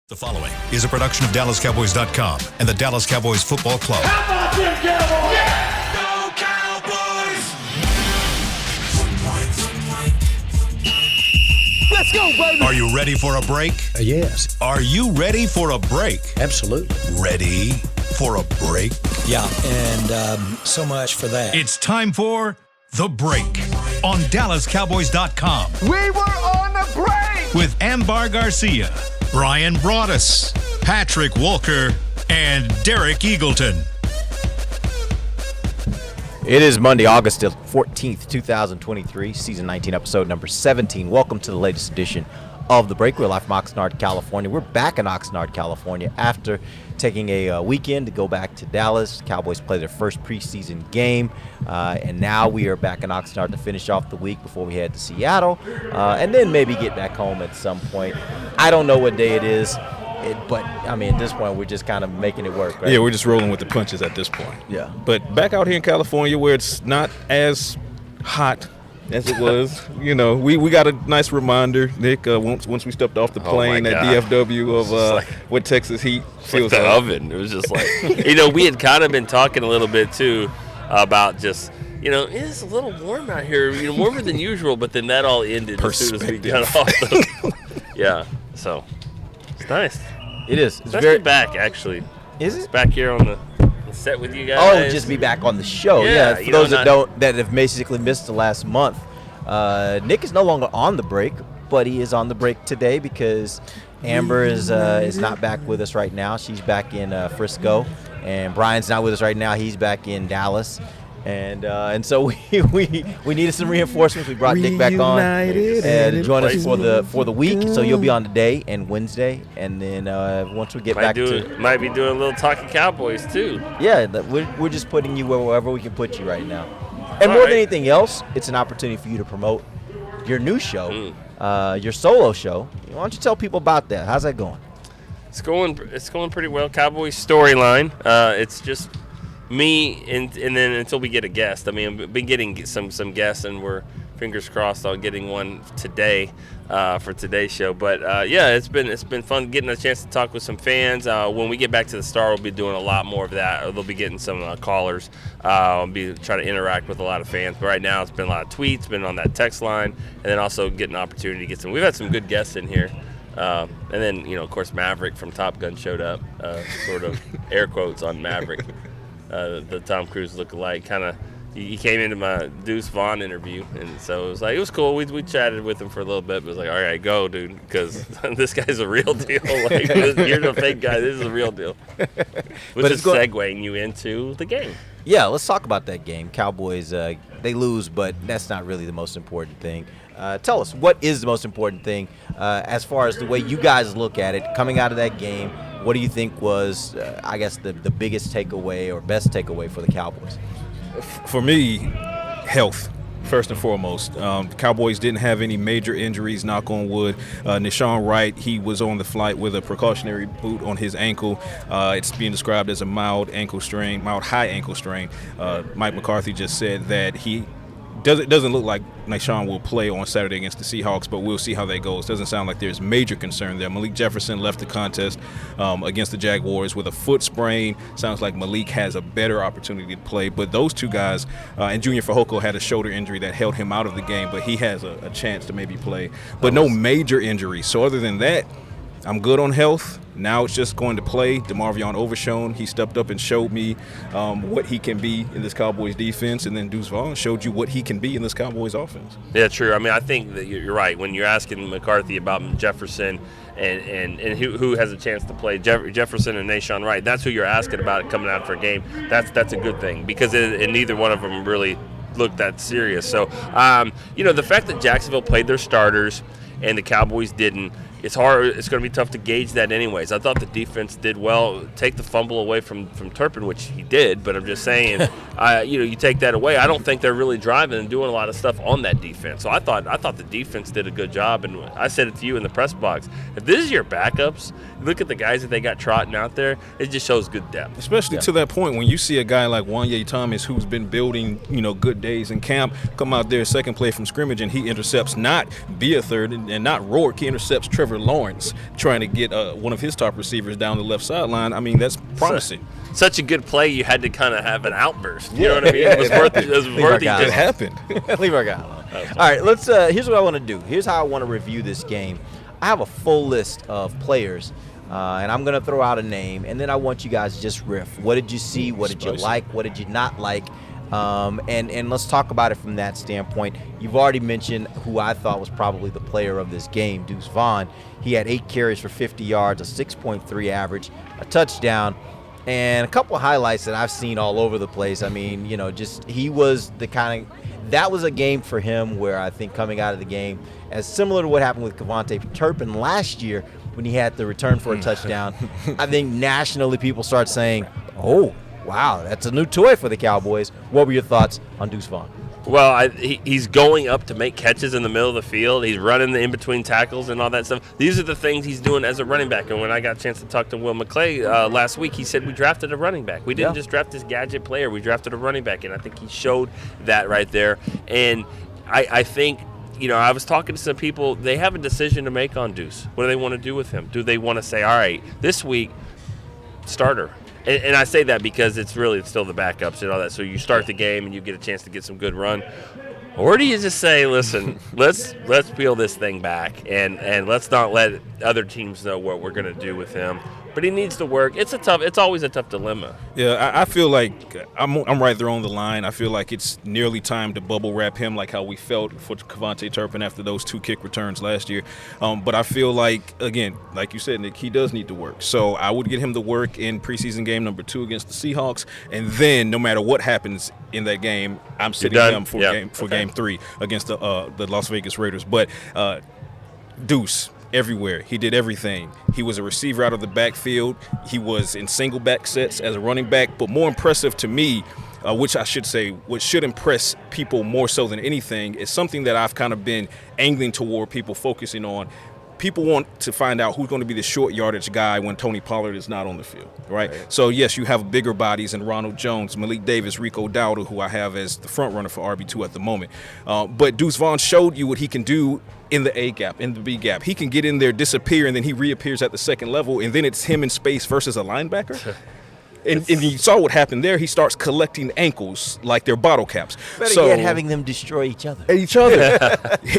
The following is a production of DallasCowboys.com and the Dallas Cowboys Football Club. How about them Cowboys? Yeah! Go Cowboys! Let's go, baby! Are you ready for a break? Yes. Are you ready for a break? Absolutely. Ready for a break? Yeah, and so much for that. It's time for The Break on DallasCowboys.com. We were on the break! With Ambar Garcia, Brian Broaddus, Patrick Walker, and Derek Eagleton. It is Monday, August 14th, 2023, Season 19, Episode number 17. Welcome to the latest edition of The Break. We're live from Oxnard, California. We're back in Oxnard, California after taking a weekend to go back to Dallas. Cowboys play their first preseason game, and now we are back in Oxnard to finish off the week before we head to Seattle, and then maybe get back home at some point. I don't know what day it is, but, I mean, at this point, we're just kind of making it work, right? Yeah, we're just rolling with the punches at this point. Yeah. But back out here in California where it's not as hot as it was, you know, we got a nice reminder, Nick, once we stepped off the plane at DFW of what Texas heat feels like. The oven. It was just like, you know, we had kind of been talking a little bit, too, about just, you know, it's a little warm out here, you know, warmer than usual, but then that all ended as soon as we got off the Yeah, so it's nice. It is. It's very back, actually. Is it? It's back here on the set with you guys. Oh, just be back on the show. Yeah, for those that have basically missed the last month, Nick is no longer on the break, but he is on the break today because Amber is not back with us right now. She's back in Frisco, and Brian's not with us right now. He's back in Dallas. And so we needed some reinforcements. We brought Nick back on to join us for the week. So you'll be on today and Wednesday, and then once we get might be doing a little talking Cowboys too. Yeah, we're just putting you wherever we can put you right now. And more than anything else, it's an opportunity for you to promote your new show, your solo show. Why don't you tell people about that? How's that going? It's going pretty well. Cowboys Storyline. It's just me and then until we get a guest. I mean, I've been getting some guests, and we're fingers crossed on getting one today for today's show. But yeah, it's been fun getting a chance to talk with some fans. When we get back to the Star, we'll be doing a lot more of that. They'll be getting some callers. I'll be trying to interact with a lot of fans. But right now, it's been a lot of tweets, been on that text line, and then also getting an opportunity to get some. We've had some good guests in here. And then, you know, of course, Maverick from Top Gun showed up, sort of air quotes on Maverick. The Tom Cruise look-alike, kind of. He came into my Deuce Vaughn interview, and so it was cool. We chatted with him for a little bit, but it was like, all right, go, dude, because this guy's a real deal. Like, you're the fake guy. This is a real deal. Which is segueing you into the game. Yeah, let's talk about that game. Cowboys, they lose, but that's not really the most important thing. Tell us, what is the most important thing as far as the way you guys look at it coming out of that game? What do you think was, I guess, the biggest takeaway or best takeaway for the Cowboys? For me, health, first and foremost. The Cowboys didn't have any major injuries, knock on wood. Nahshon Wright, he was on the flight with a precautionary boot on his ankle. It's being described as a mild high ankle strain. Mike McCarthy just said that it doesn't look like Nahshon will play on Saturday against the Seahawks, but we'll see how that goes. Doesn't sound like there's major concern there. Malik Jefferson left the contest against the Jaguars with a foot sprain. Sounds like Malik has a better opportunity to play, but those two guys, and Junior Fehoko had a shoulder injury that held him out of the game, but he has a chance to maybe play. But no major injuries. So other than that, I'm good on health. Now it's just going to play. DeMarvion Overshown, he stepped up and showed me what he can be in this Cowboys defense, and then Deuce Vaughn showed you what he can be in this Cowboys offense. Yeah, true. I mean, I think that you're right. When you're asking McCarthy about Jefferson and who has a chance to play, Jefferson and Nahshon Wright, that's who you're asking about coming out for a game. That's a good thing because neither one of them really looked that serious. So, you know, the fact that Jacksonville played their starters and the Cowboys didn't, it's hard. It's going to be tough to gauge that anyways. I thought the defense did well. Take the fumble away from Turpin, which he did, but I'm just saying, you take that away. I don't think they're really driving and doing a lot of stuff on that defense. So I thought the defense did a good job, and I said it to you in the press box. If this is your backups, look at the guys that they got trotting out there. It just shows good depth. Especially to that point when you see a guy like Wanye Thomas who's been building, good days in camp, come out there second play from scrimmage, and he intercepts not Beathard and not Rourke. He intercepts Trevor Trevor Lawrence trying to get one of his top receivers down the left sideline. I mean, that's promising. Such a good play, you had to kind of have an outburst. You know what I mean? It was worthy. It was worthy. It happened. Leave our guy alone. All right, let's. Here's what I want to do. Here's how I want to review this game. I have a full list of players, and I'm going to throw out a name, and then I want you guys to just riff. What did you see? What did you like? What did you not like? And let's talk about it from that standpoint. You've already mentioned who I thought was probably the player of this game, Deuce Vaughn. He had 8 carries for 50 yards, a 6.3 average, a touchdown, and a couple of highlights that I've seen all over the place. I mean, just he was the kind of – that was a game for him where I think coming out of the game, as similar to what happened with Devontae Turpin last year when he had the return for a touchdown, I think nationally people start saying, oh, wow, that's a new toy for the Cowboys. What were your thoughts on Deuce Vaughn? Well, he's going up to make catches in the middle of the field. He's running the in-between tackles and all that stuff. These are the things he's doing as a running back. And when I got a chance to talk to Will McClay last week, he said we drafted a running back. We didn't just draft this gadget player. We drafted a running back, and I think he showed that right there. And I think, I was talking to some people. They have a decision to make on Deuce. What do they want to do with him? Do they want to say, all right, this week, starter? And I say that because it's still the backups and all that. So you start the game and you get a chance to get some good run. Or do you just say, listen, let's peel this thing back and let's not let other teams know what we're going to do with him. But he needs to work. It's always a tough dilemma. Yeah, I feel like I'm right there on the line. I feel like it's nearly time to bubble wrap him, like how we felt for Devontae Turpin after those 2 kick returns last year. But I feel like, again, like you said, Nick, he does need to work. So I would get him to work in preseason game number 2 against the Seahawks, and then no matter what happens in that game, I'm sitting him for game 3 against the Las Vegas Raiders. But Deuce, everywhere. He did everything. He was a receiver out of the backfield. He was in single back sets as a running back. But more impressive to me, which should impress people more so than anything, is something that I've kind of been angling toward people focusing on. People want to find out who's going to be the short yardage guy when Tony Pollard is not on the field, right? So, yes, you have bigger bodies in Ronald Jones, Malik Davis, Rico Dowdle, who I have as the front runner for RB2 at the moment. But Deuce Vaughn showed you what he can do in the A gap, in the B gap. He can get in there, disappear, and then he reappears at the second level, and then it's him in space versus a linebacker. And you saw what happened there. He starts collecting ankles like they're bottle caps. Better yet, having them destroy each other.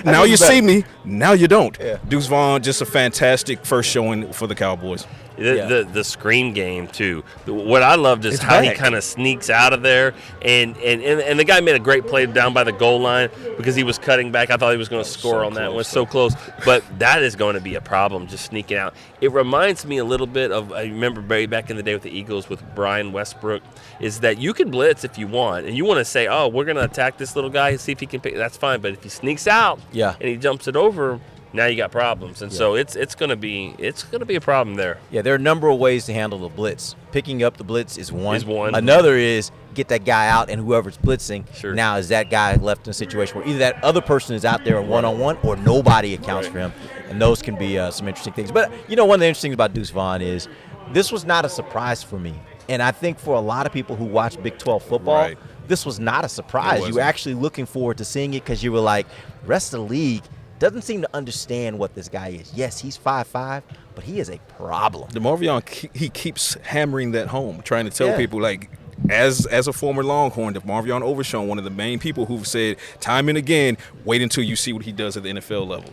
Now you see me, now you don't. Yeah. Deuce Vaughn, just a fantastic first showing for the Cowboys. The screen game too. What I loved is how he kind of sneaks out of there, and the guy made a great play down by the goal line because he was cutting back. I thought he was going to score on that one, so close. But that is going to be a problem, just sneaking out. It reminds me a little bit of, I remember back in the day with the Eagles with Brian Westbrook, is that you can blitz if you want, and you want to say, oh, we're going to attack this little guy and see if he can pick. That's fine, but if he sneaks out and he jumps it over, now you got problems, and so it's gonna be a problem there. Yeah, there are a number of ways to handle the blitz. Picking up the blitz is one. Another is get that guy out, and whoever's blitzing now is that guy left in a situation where either that other person is out there in one-on-one or nobody accounts for him, and those can be some interesting things. But one of the interesting things about Deuce Vaughn is this was not a surprise for me, and I think for a lot of people who watch Big 12 football, this was not a surprise. You were actually looking forward to seeing it because you were like, the rest of the league doesn't seem to understand what this guy is. Yes, he's 5'5", but he is a problem. DeMarvion, he keeps hammering that home, trying to tell people, like, as a former Longhorn, DeMarvion Overshown, one of the main people who've said time and again, wait until you see what he does at the NFL level.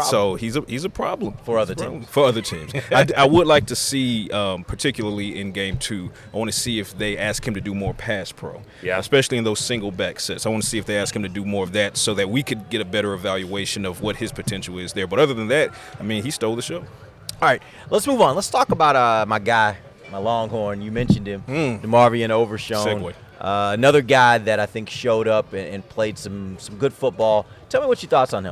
So he's a problem for other teams. For other teams, I would like to see, particularly in Game 2, I want to see if they ask him to do more pass pro, especially in those single back sets. I want to see if they ask him to do more of that so that we could get a better evaluation of what his potential is there. But other than that, I mean, he stole the show. All right, let's move on. Let's talk about my guy, my Longhorn. You mentioned him, DeMarvion Overshown. Segue. Another guy that I think showed up and played some good football. Tell me what your thoughts on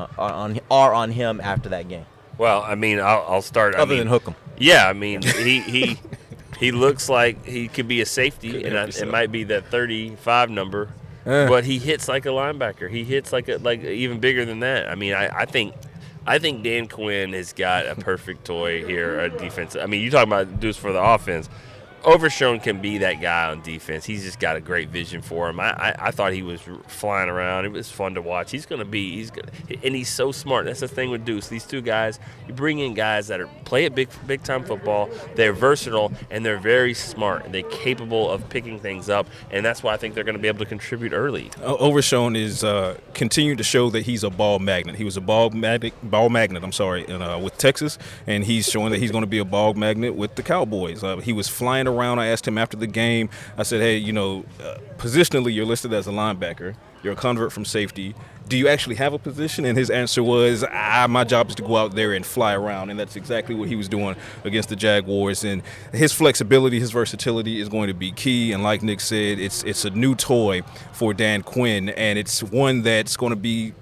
him after that game. Well, I mean, I'll start. Other than hook him. Yeah, I mean, he looks like he could be a safety, and it might be that 35 number. But he hits like a linebacker. He hits like even bigger than that. I mean, I think Dan Quinn has got a perfect toy here, a defense. I mean, you talk about Deuce for the offense. Overshown can be that guy on defense. He's just got a great vision for him. I thought he was flying around. It was fun to watch. And he's so smart. That's the thing with Deuce. These two guys, you bring in guys that play at big time football. They're versatile and they're very smart. They're capable of picking things up, and that's why I think they're going to be able to contribute early. Overshown is continuing to show that he's a ball magnet. He was a ball magnet. With Texas, and he's showing that he's going to be a ball magnet with the Cowboys. He was flying around. I asked him after the game. I said, "Hey, positionally, you're listed as a linebacker. You're a convert from safety. Do you actually have a position?" And his answer was, my job is to go out there and fly around. And that's exactly what he was doing against the Jaguars. And his flexibility, his versatility is going to be key. And like Nick said, it's a new toy for Dan Quinn, and it's one that's going to be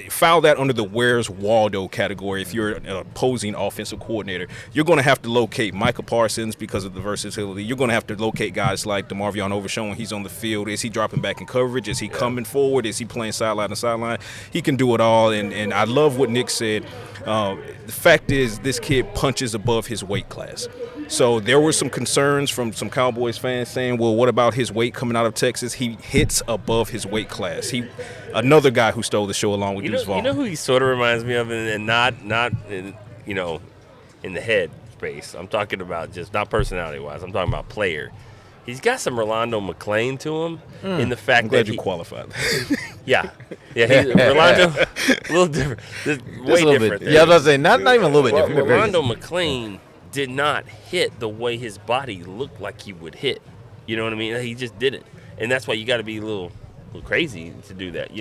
file that under the Where's Waldo category. If you're an opposing offensive coordinator, you're going to have to locate Micah Parsons because of the versatility. You're going to have to locate guys like DeMarvion Overshown when he's on the field. Is he dropping back in coverage? Is he coming forward? Is he playing sideline to sideline? He can do it all, and I love what Nick said. The fact is, this kid punches above his weight class. So there were some concerns from some Cowboys fans saying, well, what about his weight coming out of Texas? He hits above his weight class. Another guy who stole the show along with Deuce Vaughn. You know who he sort of reminds me of, and not in, in the head space. I'm talking about just not personality-wise. I'm talking about player. He's got some Rolando McClain to him in the fact I'm glad that you qualified. Yeah, Rolando, a little different. Way different. Yeah, I was saying not even a little bit different. Rolando McClain did not hit the way his body looked like he would hit. You know what I mean? He just didn't, and that's why you got to be a little crazy to do that.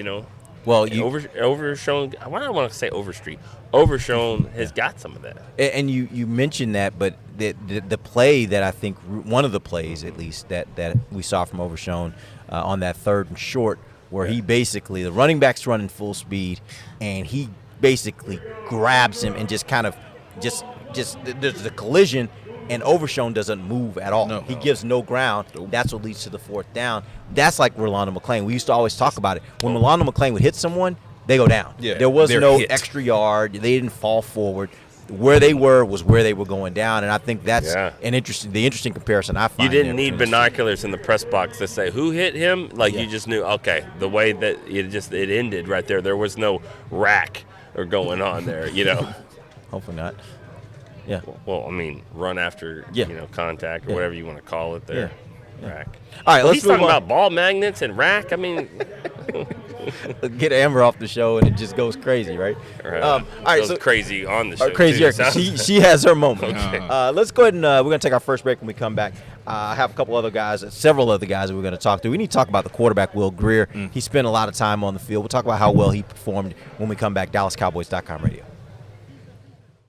Well, Overshown. Why do I want to say Overstreet? Overshown has got some of that. And you mentioned that, but the play that I think, one of the plays at least that we saw from Overshown on that 3rd and short, where he basically, the running back's running full speed, and he basically grabs him and just kind of just there's the collision, and Overshown doesn't move at all. No. He gives no ground. That's what leads to the 4th down. That's like Rolando McClain. We used to always talk about it. When Rolando McClain would hit someone, they go down. Yeah, there was no extra yard. They didn't fall forward. Where they were was where they were going down, and I think that's the interesting comparison I find. You didn't need binoculars in the press box to say who hit him. You just knew, okay, the way that it ended right there. There was no rack or going on there, Hopefully not. Yeah. Well, I mean, run after contact or whatever you want to call it there. Yeah. Rack. All right, let's he's talking about ball magnets and rack. I mean, get Amber off the show and it just goes crazy, right? All right, so crazy on the show. Crazy. She has her moment. Okay. Let's go ahead and we're going to take our first break when we come back. I have several other guys that we're going to talk to. We need to talk about the quarterback, Will Greer. He spent a lot of time on the field. We'll talk about how well he performed when we come back. DallasCowboys.com radio.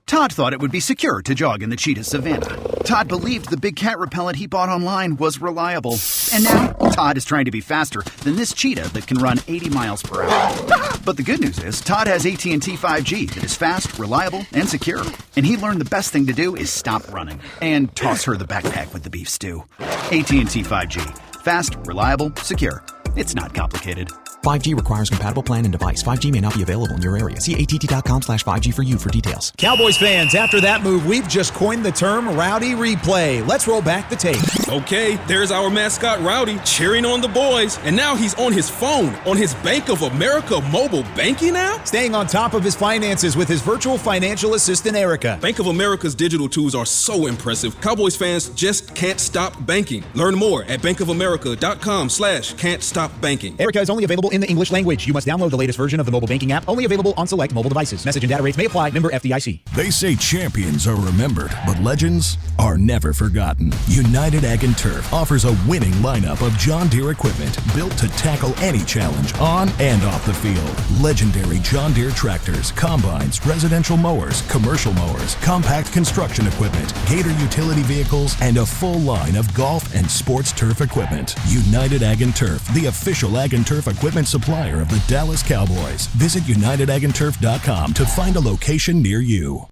Todd thought it would be secure to jog in the cheetah savanna. Todd believed the big cat repellent he bought online was reliable. And now, Todd is trying to be faster than this cheetah that can run 80 miles per hour. But the good news is, Todd has AT&T 5G that is fast, reliable, and secure. And he learned the best thing to do is stop running and toss her the backpack with the beef stew. AT&T 5G. Fast, reliable, secure. It's not complicated. 5G requires compatible plan and device. 5G may not be available in your area. See att.com/5G for you for details. Cowboys fans, after that move, we've just coined the term Rowdy Replay. Let's roll back the tape. Okay, there's our mascot Rowdy cheering on the boys. And now he's on his phone, on his Bank of America mobile banking app? Staying on top of his finances with his virtual financial assistant, Erica. Bank of America's digital tools are so impressive. Cowboys fans just can't stop banking. Learn more at bankofamerica.com/can't-stop-banking. Erica is only available in the English language. You must download the latest version of the mobile banking app, only available on select mobile devices. Message and data rates may apply. Member FDIC. They say champions are remembered, but legends are never forgotten. United Ag and Turf offers a winning lineup of John Deere equipment built to tackle any challenge on and off the field. Legendary John Deere tractors, combines, residential mowers, commercial mowers, compact construction equipment, Gator utility vehicles, and a full line of golf and sports turf equipment. United Ag and Turf, the official Ag and Turf equipment supplier of the Dallas Cowboys. Visit UnitedAgAndTurf.com to find a location near you.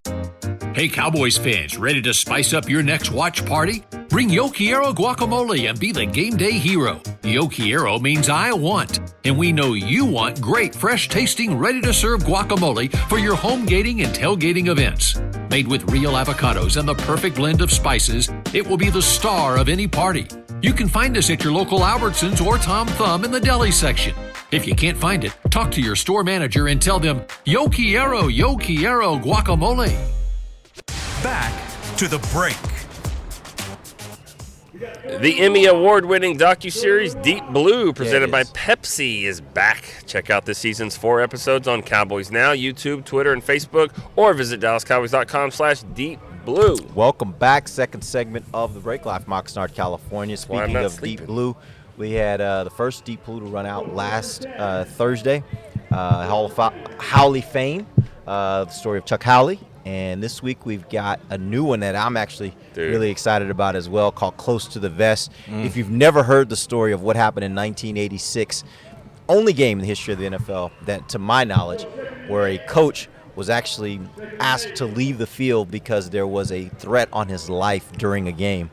Hey Cowboys fans, ready to spice up your next watch party? Bring Yo Quiero guacamole and be the game day hero. Yo Quiero means I want, and we know you want great, fresh tasting, ready to serve guacamole for your home gating and tailgating events. Made with real avocados and the perfect blend of spices, It will be the star of any party. You can find us at your local Albertsons or Tom Thumb in the deli section. If you can't find it, talk to your store manager and tell them, yo quiero guacamole. Back to the break. The Emmy Award-winning docuseries Deep Blue, presented by Pepsi, is back. Check out this season's 4 episodes on Cowboys Now, YouTube, Twitter, and Facebook, or visit DallasCowboys.com/deepblue. Welcome back. Second segment of the break, live from Oxnard, California. Speaking of Deep Blue, we had the first Deep Blue to run out last Thursday. Howley fame, the story of Chuck Howley. And this week we've got a new one that I'm actually really excited about as well, called Close to the Vest. If you've never heard the story of what happened in 1986, only game in the history of the NFL that, to my knowledge, where a coach was actually asked to leave the field because there was a threat on his life during a game.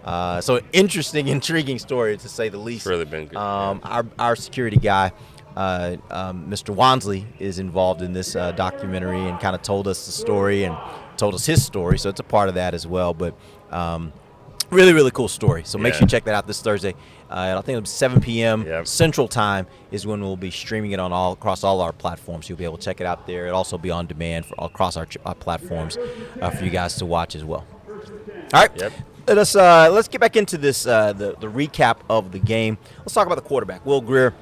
So interesting, intriguing story, to say the least. It's really been good. Our security guy, Mr. Wansley, is involved in this documentary and kind of told us the story and told us his story, so it's a part of that as well. But really, really cool story. So make sure you check that out this Thursday. I think it's 7 p.m. Central Time is when we'll be streaming it on across all our platforms. You'll be able to check it out there. It'll also be on demand across our platforms for you guys to watch as well. All right. Let's get back into this the recap of the game. Let's talk about the quarterback, Will Grier.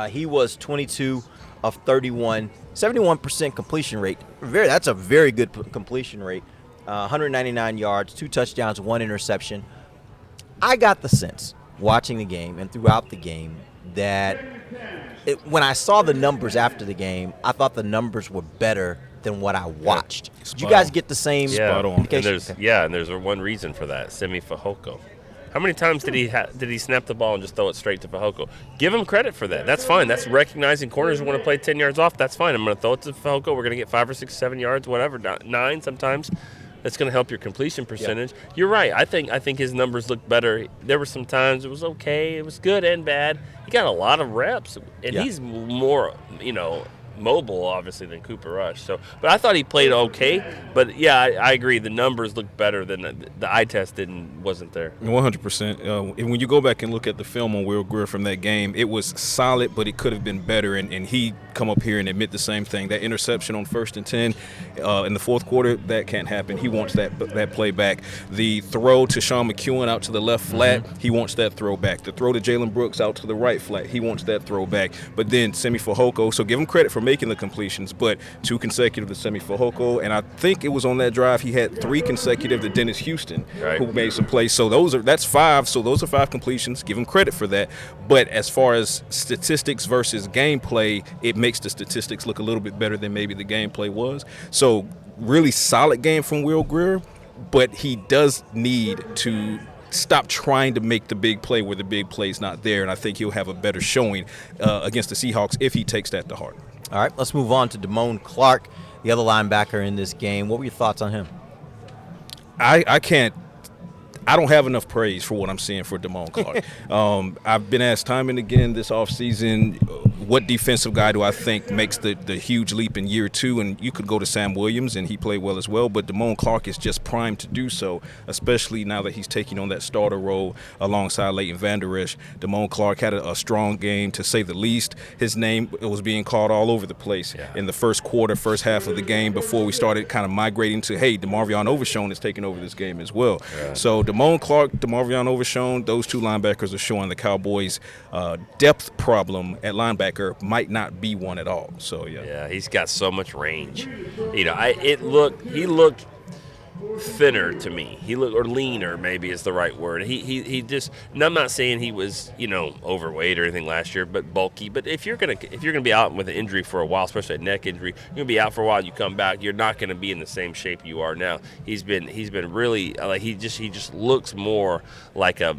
He was 22 of 31, 71% completion rate. That's a very good completion rate. 199 yards, 2 touchdowns, 1 interception. I got the sense, watching the game and throughout the game, that when I saw the numbers after the game, I thought the numbers were better than what I watched. Did you guys get the same indication? And there's one reason for that, Semi Fehoko. How many times did he snap the ball and just throw it straight to Fehoko? Give him credit for that. That's fine. That's recognizing corners who want to play 10 yards off. That's fine. I'm going to throw it to Fehoko. We're going to get 5 or 6, 7 yards, whatever, 9 sometimes. That's going to help your completion percentage. Yeah. You're right. I think his numbers look better. There were some times it was okay. It was good and bad. He got a lot of reps, and he's more, mobile, obviously, than Cooper Rush. But I thought he played okay. But I agree. The numbers look better than the eye test wasn't there. 100%. When you go back and look at the film on Will Grier from that game, it was solid, but it could have been better. And he come up here and admit the same thing. That interception on 1st and 10 in the fourth quarter, that can't happen. He wants that play back. The throw to Sean McEwen out to the left flat, he wants that throw back. The throw to Jalen Brooks out to the right flat, he wants that throw back. But then Semi Fehoko, so give him credit for making the completions, but 2 consecutive to Semi Fehoko, and I think it was on that drive he had 3 consecutive to Dennis Houston, who made some plays. So that's 5. So those are 5 completions. Give him credit for that. But as far as statistics versus gameplay, it makes the statistics look a little bit better than maybe the gameplay was. So really solid game from Will Grier, but he does need to stop trying to make the big play where the big play's not there, and I think he'll have a better showing against the Seahawks if he takes that to heart. All right, let's move on to Damone Clark, the other linebacker in this game. What were your thoughts on him? I don't have enough praise for what I'm seeing for Damone Clark. I've been asked time and again this offseason, what defensive guy do I think makes the huge leap in year 2? And you could go to Sam Williams, and he played well as well, but Damone Clark is just primed to do so, especially now that he's taking on that starter role alongside Leighton Vander Esch. Damone Clark had a strong game, to say the least. His name was being called all over the place in the first half of the game, before we started kind of migrating to, hey, DeMarvion Overshown is taking over this game as well. Yeah. So Damone Clark, DeMarvion Overshown, those 2 linebackers are showing the Cowboys' depth problem at linebacker might not be one at all. So he's got so much range. He looked thinner to me. He looked, or leaner maybe is the right word. He just, and I'm not saying he was overweight or anything last year, but bulky. But if you're gonna be out with an injury for a while, especially a neck injury, you're gonna be out for a while. You come back, you're not gonna be in the same shape you are now. He's been really like he just looks more like a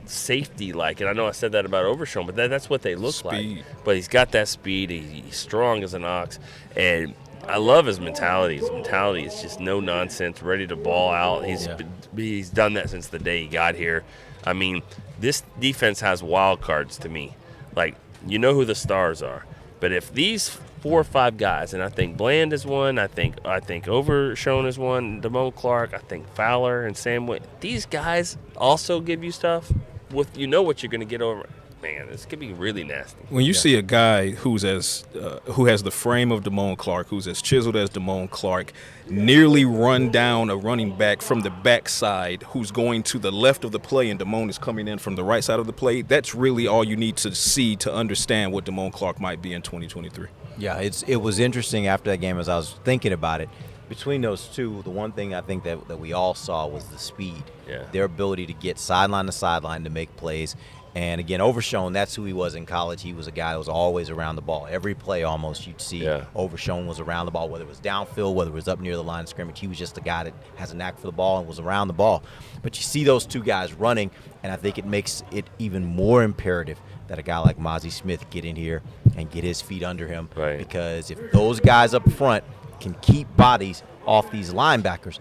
safety like, and I know I said that about Overshown, but that's what they look like. But he's got that speed. He's strong as an ox, and I love his mentality. His mentality is just no nonsense, ready to ball out. He's done that since the day he got here. I mean, this defense has wild cards to me. Like, who the stars are, but if these 4 or 5 guys, and I think Bland is one. I think Overshown is one. Damone Clark. I think Fowler and Sam. These guys also give you stuff with what you're going to get over. Man, this could be really nasty. When you see a guy who has the frame of Damone Clark, who's as chiseled as Damone Clark, nearly run down a running back from the backside who's going to the left of the play, and Damone is coming in from the right side of the play, that's really all you need to see to understand what Damone Clark might be in 2023. Yeah, it was interesting after that game as I was thinking about it. Between those two, the one thing I think that we all saw was the speed. Yeah. Their ability to get sideline to sideline to make plays. And, again, Overshown, that's who he was in college. He was a guy that was always around the ball. Every play almost you'd see Overshown was around the ball, whether it was downfield, whether it was up near the line of scrimmage. He was just a guy that has a knack for the ball and was around the ball. But you see those two guys running, and I think it makes it even more imperative that a guy like Mazi Smith get in here and get his feet under him. Right. Because if those guys up front can keep bodies off these linebackers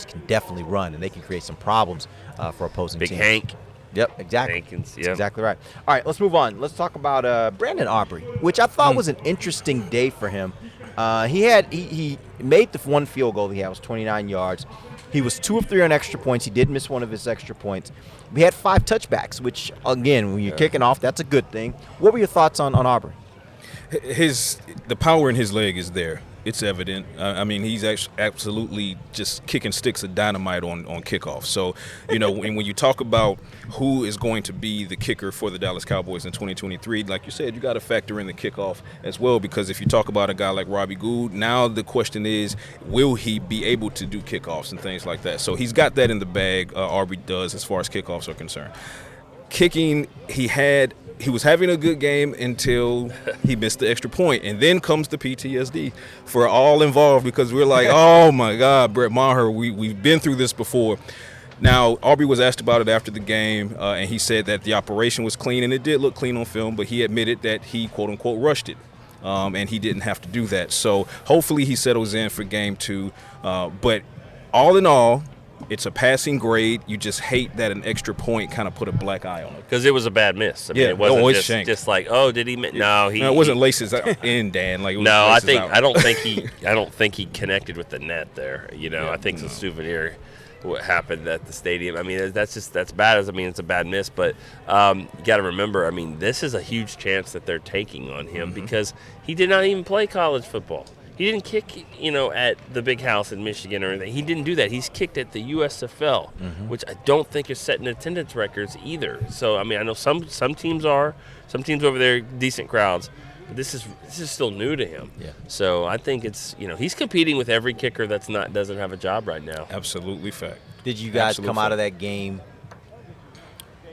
can definitely run, and they can create some problems for opposing teams. Big Hank. Yep, exactly. Hankins, That's exactly right. All right, let's move on. Let's talk about Brandon Aubrey, which I thought was an interesting day for him. He made the one field goal he had, was 29 yards. He was 2 of 3 on extra points. He did miss one of his extra points. We had 5 touchbacks, which, again, when you're kicking off, that's a good thing. What were your thoughts on Aubrey? The power in his leg is there. It's evident. I mean, he's absolutely just kicking sticks of dynamite on kickoff. So, when you talk about who is going to be the kicker for the Dallas Cowboys in 2023, like you said, you got to factor in the kickoff as well, because if you talk about a guy like Robbie Gould, now the question is, will he be able to do kickoffs and things like that? So he's got that in the bag, Aubrey does, as far as kickoffs are concerned. Kicking, he was having a good game until he missed the extra point, and then comes the PTSD for all involved, because we're like, oh my God, Brett Maher, we've been through this before. Now, Aubrey was asked about it after the game, and he said that the operation was clean, and it did look clean on film, but he admitted that he, quote unquote, rushed it, and he didn't have to do that. So hopefully he settles in for game 2. But all in all, it's a passing grade. You just hate that an extra point kind of put a black eye on it. Because it was a bad miss. I mean, it wasn't just like, oh, did he miss? No, it wasn't laces in, Dan. Like, it was I don't think he connected with the net there. I think it's a souvenir what happened at the stadium. I mean, that's bad. It's a bad miss, but you got to remember, I mean, this is a huge chance that they're taking on him because he did not even play college football. He didn't kick, at the big house in Michigan or anything. He didn't do that. He's kicked at the USFL, which I don't think is setting attendance records either. So, I mean, I know some teams are. Some teams over there, decent crowds. But this is still new to him. Yeah. So I think it's, he's competing with every kicker doesn't have a job right now. Absolutely fact. Did you guys come out of that game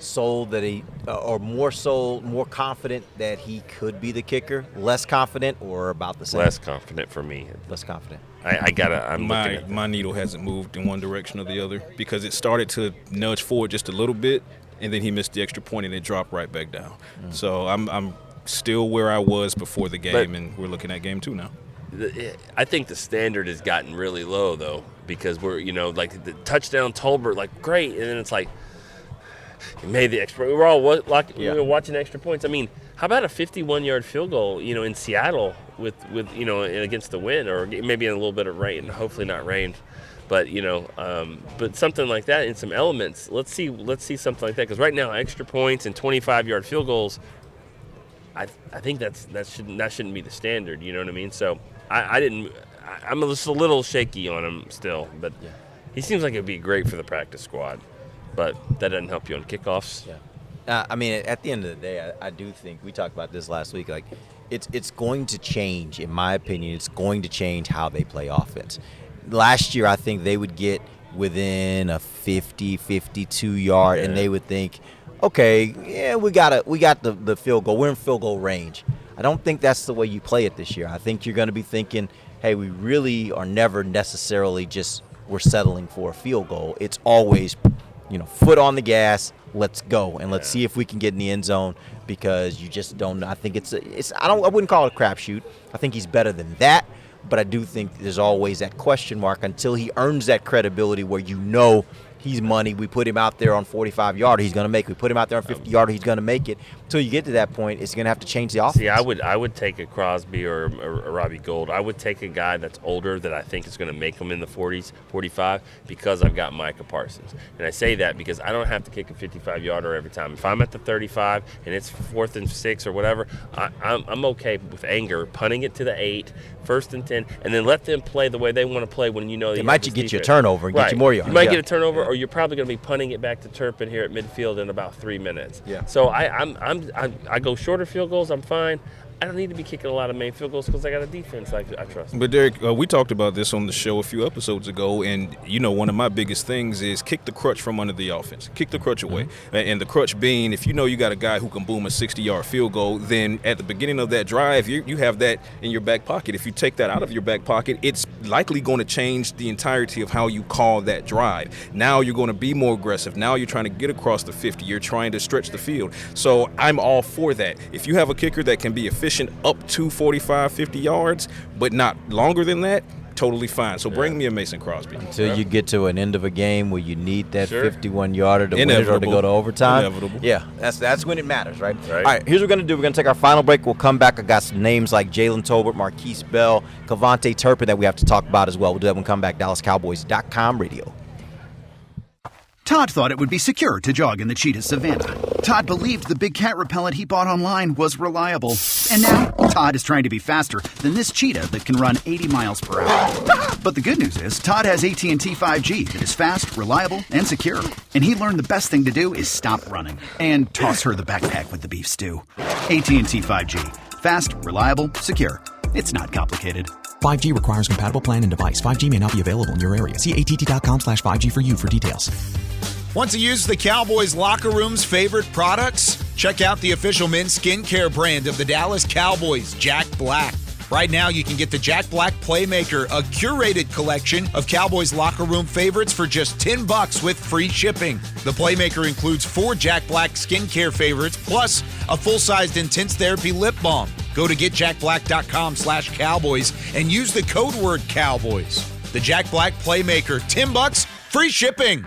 sold that more confident that he could be the kicker, less confident, or about the same? Less confident for me. Less confident. My needle hasn't moved in one direction or the other, because it started to nudge forward just a little bit, and then he missed the extra point and it dropped right back down. So I'm still where I was before the game, and we're looking at game 2 now. I think the standard has gotten really low, though, because we're, like the touchdown Tolbert, like, great, and then it's like, he made the extra. We were all watching extra points. I mean, how about a 51-yard field goal, in Seattle with against the wind, or maybe in a little bit of rain, hopefully not rain, but but something like that in some elements. Let's see something like that, because right now extra points and 25-yard field goals, I think that shouldn't be the standard. You know what I mean? So I'm just a little shaky on him still, but he seems like it'd be great for the practice squad. But that doesn't help you on kickoffs. Yeah. I mean, at the end of the day, I do think we talked about this last week. Like, it's going to change, in my opinion. It's going to change how they play offense. Last year, I think they would get within a 50, 52-yard, and they would think, okay, yeah, we got the field goal. We're in field goal range. I don't think that's the way you play it this year. I think you're going to be thinking, hey, we really are never necessarily just we're settling for a field goal. It's always, foot on the gas, let's go, and let's see if we can get in the end zone, because you just don't know. I think I wouldn't call it a crapshoot. I think he's better than that, but I do think there's always that question mark until he earns that credibility where he's money. We put him out there on 45-yarder, he's going to make it. We put him out there on 50-yarder, he's going to make it. Until you get to that point, it's going to have to change the offense. See, I would take a Crosby or a Robbie Gould. I would take a guy that's older that I think is going to make him in the 40s, 45, because I've got Micah Parsons. And I say that because I don't have to kick a 55-yarder every time. If I'm at the 35 and it's 4th and 6 or whatever, I'm okay with anger, punting it to the 8, 1st and 10, and then let them play the way they want to play when you know they might get you a turnover and get you more yards. You might get a turnover, or you're probably going to be punting it back to Turpin here at midfield in about 3 minutes. Yeah. So I go shorter field goals. I'm fine. I don't need to be kicking a lot of main field goals because I got a defense I trust. But, Derek, we talked about this on the show a few episodes ago, and, one of my biggest things is kick the crutch from under the offense. Kick the crutch away. Mm-hmm. And the crutch being, if you know you got a guy who can boom a 60-yard field goal, then at the beginning of that drive, you have that in your back pocket. If you take that out of your back pocket, it's likely going to change the entirety of how you call that drive. Now you're going to be more aggressive. Now you're trying to get across the 50. You're trying to stretch the field. So I'm all for that. If you have a kicker that can be efficient up to 45, 50 yards, but not longer than that, totally fine. So bring me a Mason Crosby. Until you get to an end of a game where you need that 51-yarder to win it or to go to overtime. Inevitable. Yeah, that's when it matters, right? All right, here's what we're going to do. We're going to take our final break. We'll come back. I got some names like Jalen Tolbert, Marquise Bell, Cavante Turpin that we have to talk about as well. We'll do that when we come back. DallasCowboys.com radio. Todd thought it would be secure to jog in the cheetah savanna. Todd believed the big cat repellent he bought online was reliable. And now, Todd is trying to be faster than this cheetah that can run 80 miles per hour. But the good news is, Todd has AT&T 5G that is fast, reliable, and secure. And he learned the best thing to do is stop running and toss her the backpack with the beef stew. AT&T 5G. Fast, reliable, secure. It's not complicated. 5G requires compatible plan and device. 5G may not be available in your area. See att.com/5G for you for details. Want to use the Cowboys locker room's favorite products? Check out the official men's skincare brand of the Dallas Cowboys, Jack Black. Right now, you can get the Jack Black Playmaker, a curated collection of Cowboys locker room favorites for just $10 with free shipping. The Playmaker includes 4 Jack Black skincare favorites, plus a full-sized intense therapy lip balm. Go to getjackblack.com/Cowboys and use the code word Cowboys. The Jack Black Playmaker, $10, free shipping.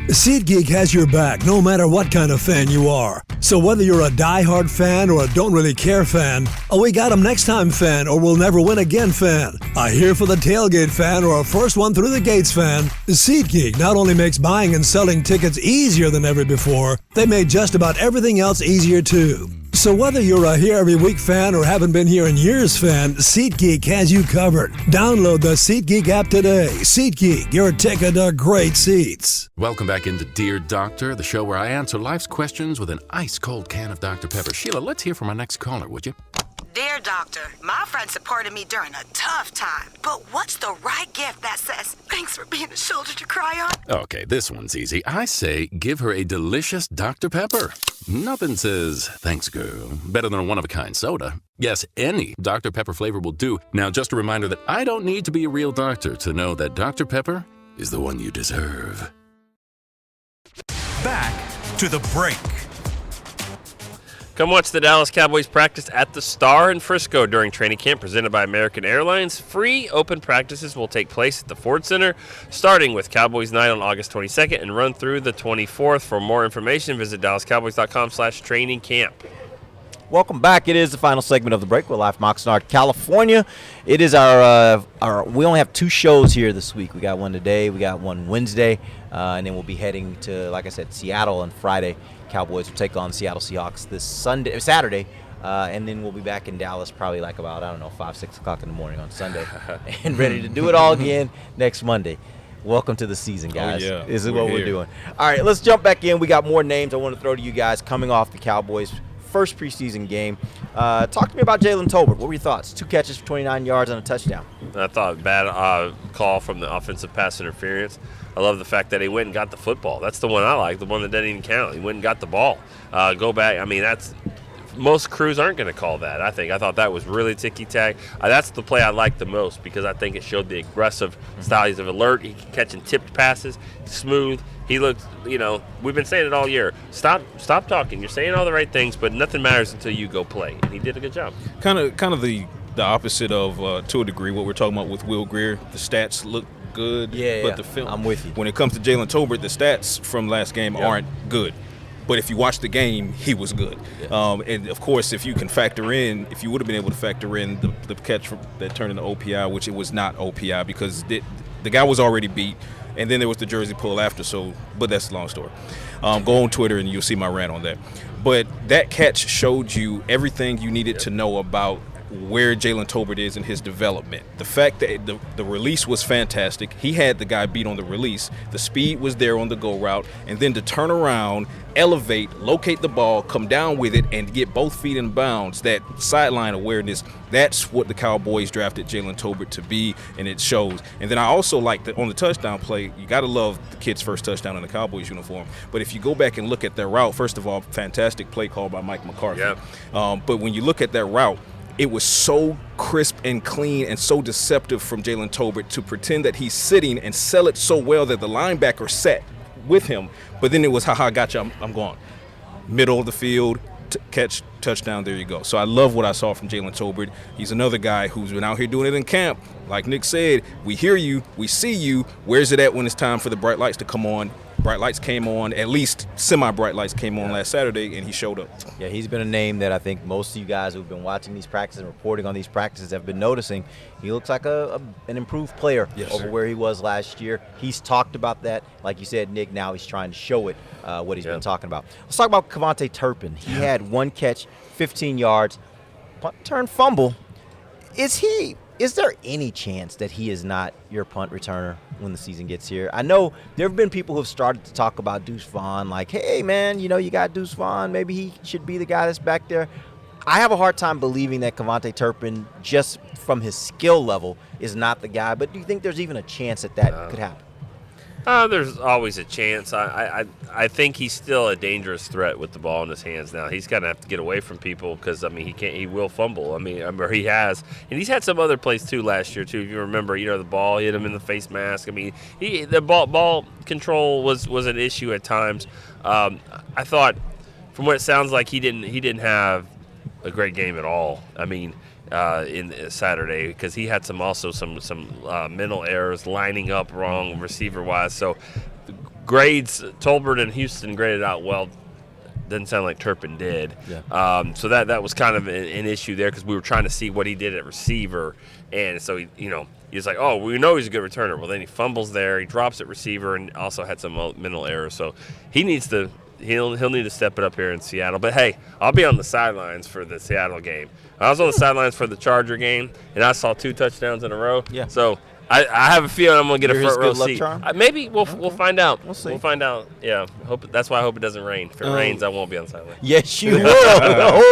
SeatGeek has your back no matter what kind of fan you are. So whether you're a diehard fan or a don't really care fan, a we got 'em next time fan or we'll never win again fan, a here for the tailgate fan or a first one through the gates fan, SeatGeek not only makes buying and selling tickets easier than ever before, they made just about everything else easier too. So whether you're a here every week fan or haven't been here in years fan, SeatGeek has you covered. Download the SeatGeek app today. SeatGeek, your ticket to great seats. Welcome back into Dear Doctor, the show where I answer life's questions with an ice-cold can of Dr. Pepper. Sheila, let's hear from our next caller, would you? Dear Doctor, my friend supported me during a tough time, but what's the right gift that says, thanks for being a shoulder to cry on? Okay, this one's easy. I say give her a delicious Dr. Pepper. Nothing says, thanks, girl, better than a one-of-a-kind soda. Yes, any Dr. Pepper flavor will do. Now, just a reminder that I don't need to be a real doctor to know that Dr. Pepper is the one you deserve. Back to the break. Come watch the Dallas Cowboys practice at the Star in Frisco during training camp presented by American Airlines. Free open practices will take place at the Ford Center, starting with Cowboys Night on August 22nd and run through the 24th. For more information, visit DallasCowboys.com/training camp. Welcome back. It is the final segment of the break. We're live from Oxnard, California. It is our we only have 2 shows here this week. We got one today, we got one Wednesday, and then we'll be heading to, like I said, Seattle on Friday. Cowboys will take on Seattle Seahawks this Saturday, and then we'll be back in Dallas probably like about, 5, 6 o'clock in the morning on Sunday, and ready to do it all again next Monday. Welcome to the season, guys. Oh, yeah. This is what we're doing. All right, let's jump back in. We got more names I want to throw to you guys coming off the Cowboys' first preseason game. Talk to me about Jalen Tolbert. What were your thoughts? 2 catches for 29 yards and a touchdown. I thought bad call from the offensive pass interference. I love the fact that he went and got the football. That's the one I like, the one that doesn't even count. He went and got the ball. Go back. I mean, most crews aren't going to call that, I think. I thought that was really ticky-tack. That's the play I like the most because I think it showed the aggressive style. He's alert. He's catching tipped passes, smooth. He looked, we've been saying it all year. Stop talking. You're saying all the right things, but nothing matters until you go play. And he did a good job. Kind of the opposite of, to a degree, what we're talking about with Will Greer. The stats look good. Yeah, but the film, I'm with you. When it comes to Jalen Tolbert, the stats from last game aren't good. But if you watch the game, he was good. Yeah. And, of course, if you can factor in, if you would have been able to factor in the catch that turned into OPI, which it was not OPI because the guy was already beat, and then there was the jersey pull after, but that's a long story. Go on Twitter and you'll see my rant on that. But that catch showed you everything you needed to know about where Jalen Tolbert is in his development. The fact that the release was fantastic. He had the guy beat on the release. The speed was there on the go route. And then to turn around, elevate, locate the ball, come down with it, and get both feet in bounds, that sideline awareness, that's what the Cowboys drafted Jalen Tolbert to be, and it shows. And then I also like that on the touchdown play, you got to love the kid's first touchdown in the Cowboys uniform. But if you go back and look at their route, first of all, fantastic play call by Mike McCarthy. Yeah. But when you look at that route, it was so crisp and clean and so deceptive from Jalen Tolbert to pretend that he's sitting and sell it so well that the linebacker sat with him. But then it was, haha, gotcha, I'm gone. Middle of the field, catch, touchdown, there you go. So I love what I saw from Jalen Tolbert. He's another guy who's been out here doing it in camp. Like Nick said, we hear you, we see you. Where's it at when it's time for the bright lights to come on? Bright lights came on, at least semi-bright lights came on last Saturday, and he showed up. Yeah, he's been a name that I think most of you guys who've been watching these practices and reporting on these practices have been noticing. He looks like an improved player over where he was last year. He's talked about that. Like you said, Nick, now he's trying to show it, what he's been talking about. Let's talk about Kevontae Turpin. He had one catch, 15 yards, punt return fumble. Is there any chance that he is not your punt returner when the season gets here? I know there have been people who have started to talk about Deuce Vaughn, like, hey, man, you got Deuce Vaughn. Maybe he should be the guy that's back there. I have a hard time believing that Kevontae Turpin, just from his skill level, is not the guy. But do you think there's even a chance that could happen? There's always a chance. I think he's still a dangerous threat with the ball in his hands now. He's going to have to get away from people because, he will fumble. Or he has. And he's had some other plays, too, last year, too. If you remember, the ball hit him in the face mask. The ball control was an issue at times. I thought, from what it sounds like, he didn't have a great game at all. In Saturday, because he had some mental errors, lining up wrong receiver wise. So grades, Tolbert and Houston graded out well. Doesn't sound like Turpin did. Yeah. So that was kind of an issue there because we were trying to see what he did at receiver, and so he's like, oh, we know he's a good returner. Well, then he fumbles there, he drops at receiver, and also had some mental errors. So he needs to. He'll need to step it up here in Seattle. But, hey, I'll be on the sidelines for the Seattle game. I was on the sidelines for the Charger game, and I saw 2 touchdowns in a row. Yeah. So I have a feeling I'm going to get a front row seat. Maybe we'll find out. We'll see. We'll find out. Yeah. That's why I hope it doesn't rain. If it rains, I won't be on the sidelines. Yes, you will. Oh,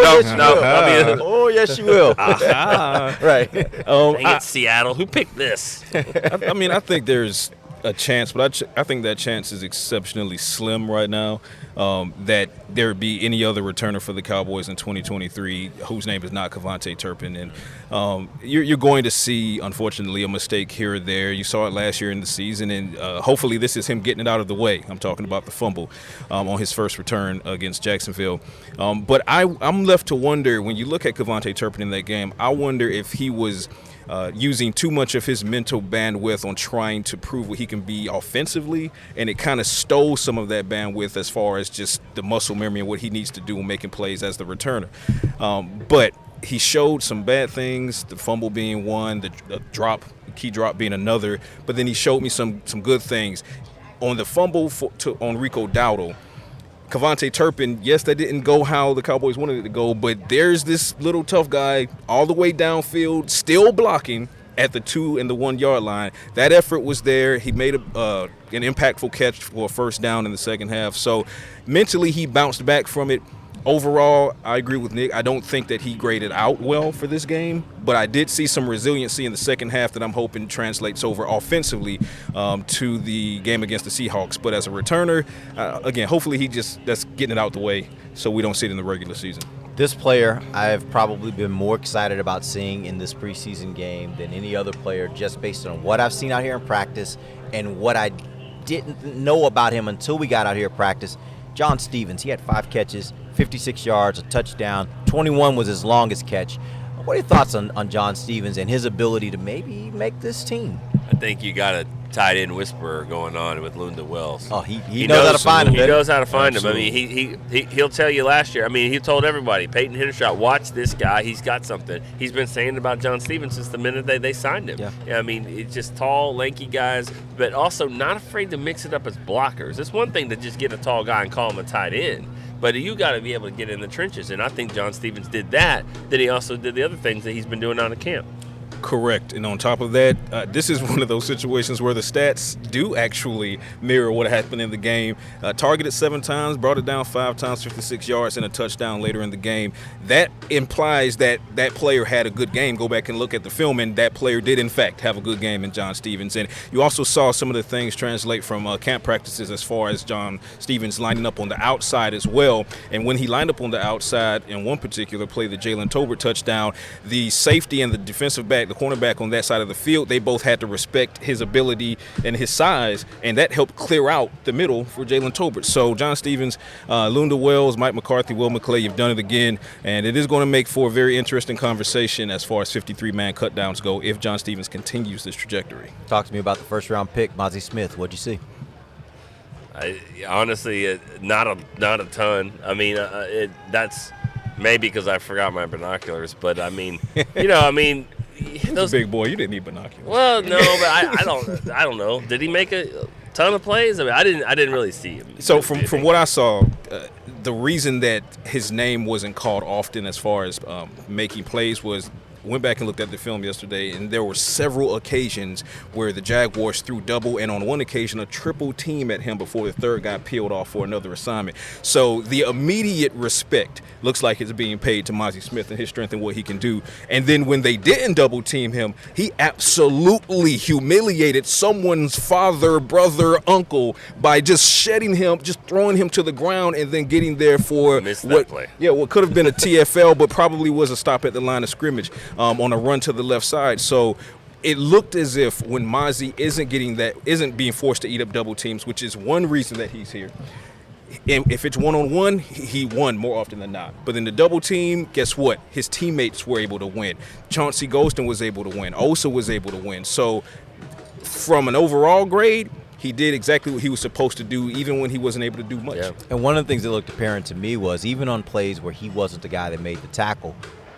yes, you will. Right. Dang it, Seattle. Who picked this? I think there's a chance, but I think that chance is exceptionally slim right now. That there would be any other returner for the Cowboys in 2023 whose name is not Kevontae Turpin, and you're going to see, unfortunately, a mistake here or there. You saw it last year in the season, and hopefully this is him getting it out of the way. I'm talking about the fumble on his first return against Jacksonville. But I'm left to wonder, when you look at Kevontae Turpin in that game, I wonder if he was using too much of his mental bandwidth on trying to prove what he can be offensively, and it kind of stole some of that bandwidth as far as just the muscle memory and what he needs to do in making plays as the returner. But he showed some bad things, the fumble being one, the key drop being another, but then he showed me some good things. On the fumble on Rico Dowdle, Kevontae Turpin, yes, that didn't go how the Cowboys wanted it to go, but there's this little tough guy all the way downfield, still blocking at the 2 and the 1 yard line. That effort was there. He made an impactful catch for a first down in the second half. So mentally, he bounced back from it. Overall, I agree with Nick. I don't think that he graded out well for this game, but I did see some resiliency in the second half that I'm hoping translates over offensively to the game against the Seahawks. But as a returner, again, hopefully that's getting it out the way so we don't see it in the regular season. This player I've probably been more excited about seeing in this preseason game than any other player, just based on what I've seen out here in practice and what I didn't know about him until we got out here in practice. John Stevens, he had 5 catches, 56 yards, a touchdown. 21 was his longest catch. What are your thoughts on John Stevens and his ability to maybe make this team? I think you got a tight end whisperer going on with Lunda Wells. Oh, he knows how to find him. He knows how to find Absolutely. him. I mean, he'll tell you last year. I mean, he told everybody, Peyton Hendershot, watch this guy. He's got something. He's been saying about John Stevens since the minute they signed him. Yeah. I mean, it's just tall, lanky guys, but also not afraid to mix it up as blockers. It's one thing to just get a tall guy and call him a tight end, but you got to be able to get in the trenches, and I think John Stevens did that. Then he also did the other things that he's been doing out of camp. Correct. And on top of that, this is one of those situations where the stats do actually mirror what happened in the game. Targeted 7 times, brought it down 5 times, 56 yards, and a touchdown later in the game. That implies that that player had a good game. Go back and look at the film, and that player did, in fact, have a good game in John Stevens. And you also saw some of the things translate from camp practices as far as John Stevens lining up on the outside as well. And when he lined up on the outside in one particular play, the Jalen Tolbert touchdown, the safety and the defensive back, the cornerback on that side of the field, they both had to respect his ability and his size, and that helped clear out the middle for Jalen Tolbert. So John Stevens, Lunda Wells, Mike McCarthy, Will McClay, you've done it again, and it is going to make for a very interesting conversation as far as 53-man cutdowns go if John Stevens continues this trajectory. Talk to me about the first-round pick, Mazi Smith. What'd you see? Honestly, not a ton. I mean, that's maybe because I forgot my binoculars, but I mean, Those big boy, you didn't need binoculars. Well, no, but I don't know. Did he make a ton of plays? I mean, I didn't really see him. So from what I saw, the reason that his name wasn't called often as far as making plays was, went back and looked at the film yesterday, and there were several occasions where the Jaguars threw double and on one occasion a triple team at him before the third got peeled off for another assignment. So the immediate respect looks like it's being paid to Mazi Smith and his strength and what he can do. And then when they didn't double team him, he absolutely humiliated someone's father, brother, uncle by just shedding him, just throwing him to the ground and then getting there for what could have been a TFL, but probably was a stop at the line of scrimmage. On a run to the left side. So it looked as if when Mazi isn't being forced to eat up double teams, which is one reason that he's here. And if it's one-on-one, he won more often than not. But in the double team, guess what? His teammates were able to win. Chauncey Golston was able to win. Osa was able to win. So from an overall grade, he did exactly what he was supposed to do, even when he wasn't able to do much. Yeah. And one of the things that looked apparent to me was even on plays where he wasn't the guy that made the tackle,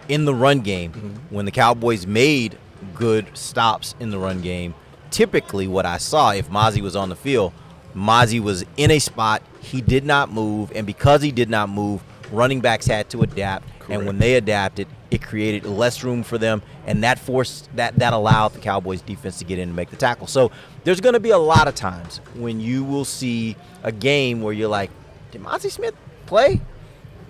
in the run game, when the Cowboys made good stops in the run game, typically what I saw, if Mazi was on the field, Mazi was in a spot, he did not move, and because he did not move, running backs had to adapt. Correct. And when they adapted, it created less room for them, and that forced that allowed the Cowboys defense to get in and make the tackle. So there's going to be a lot of times when you will see a game where you're like, did Mazi Smith play?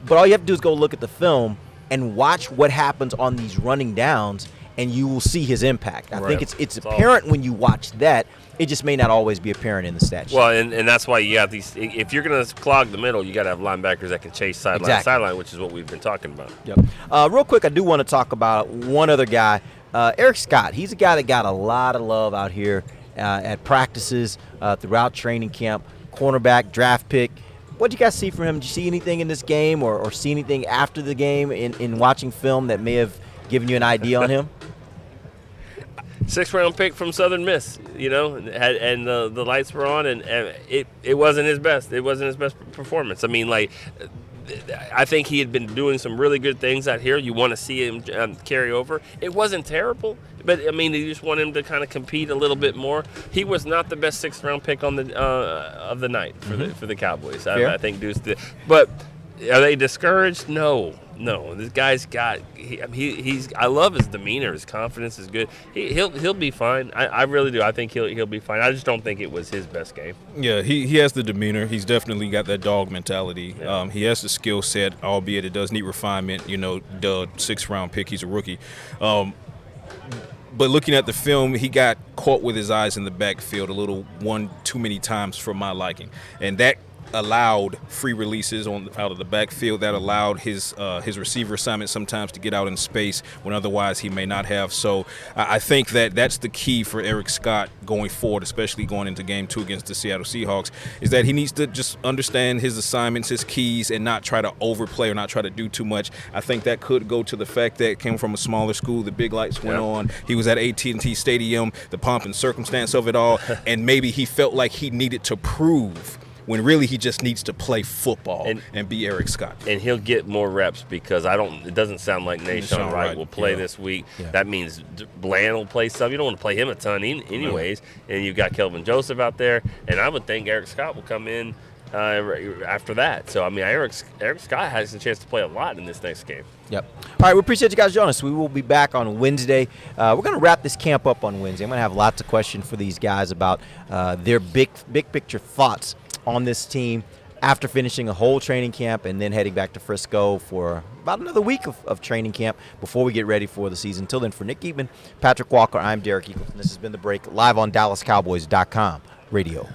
But all you have to do is go look at the film and watch what happens on these running downs, and you will see his impact. I think it's apparent when you watch that. It just may not always be apparent in the stat sheet. Well, and that's why you have these. If you're going to clog the middle, you got to have linebackers that can chase sideline to sideline, which is what we've been talking about. Yep. Real quick, I do want to talk about one other guy, Eric Scott. He's a guy that got a lot of love out here at practices, throughout training camp, cornerback, draft pick. What did you guys see from him? Did you see anything in this game or see anything after the game in watching film that may have given you an idea on him? 6th-round pick from Southern Miss, and the lights were on, and it wasn't his best. It wasn't his best performance. I mean, I think he had been doing some really good things out here. You want to see him carry over. It wasn't terrible, but I mean, you just want him to kind of compete a little bit more. He was not the best 6th-round pick on the of the night for the Cowboys. I think Deuce did. But are they discouraged? No. This guy's got. He's. I love his demeanor. His confidence is good. He'll be fine. I really do. I think he'll be fine. I just don't think it was his best game. Yeah, he has the demeanor. He's definitely got that dog mentality. Yeah. He has the skill set, albeit it does need refinement. The 6th-round pick. He's a rookie. But looking at the film, he got caught with his eyes in the backfield a little one too many times for my liking, and that allowed free releases out of the backfield, that allowed his receiver assignment sometimes to get out in space when otherwise he may not have. So I think that's the key for Eric Scott going forward, especially going into Game 2 against the Seattle Seahawks, is that he needs to just understand his assignments, his keys, and not try to overplay or not try to do too much. I think that could go to the fact that it came from a smaller school. The big lights went on. He was at AT&T Stadium, the pomp and circumstance of it all, and maybe he felt like he needed to prove when really he just needs to play football and be Eric Scott. And he'll get more reps because it doesn't sound like Nahshon Wright will play this week. Yeah. That means Bland will play some. You don't want to play him a ton anyways. And you've got Kelvin Joseph out there. And I would think Eric Scott will come in after that. So, I mean, Eric Scott has a chance to play a lot in this next game. Yep. All right, we appreciate you guys joining us. We will be back on Wednesday. We're going to wrap this camp up on Wednesday. I'm going to have lots of questions for these guys about their big picture thoughts on this team after finishing a whole training camp and then heading back to Frisco for about another week of training camp before we get ready for the season. Until then, for Nick Eatman, Patrick Walker, I'm Derek Eagleton. This has been The Break, live on DallasCowboys.com radio.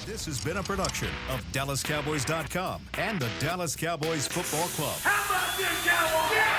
This has been a production of DallasCowboys.com and the Dallas Cowboys Football Club. How about this, Cowboys?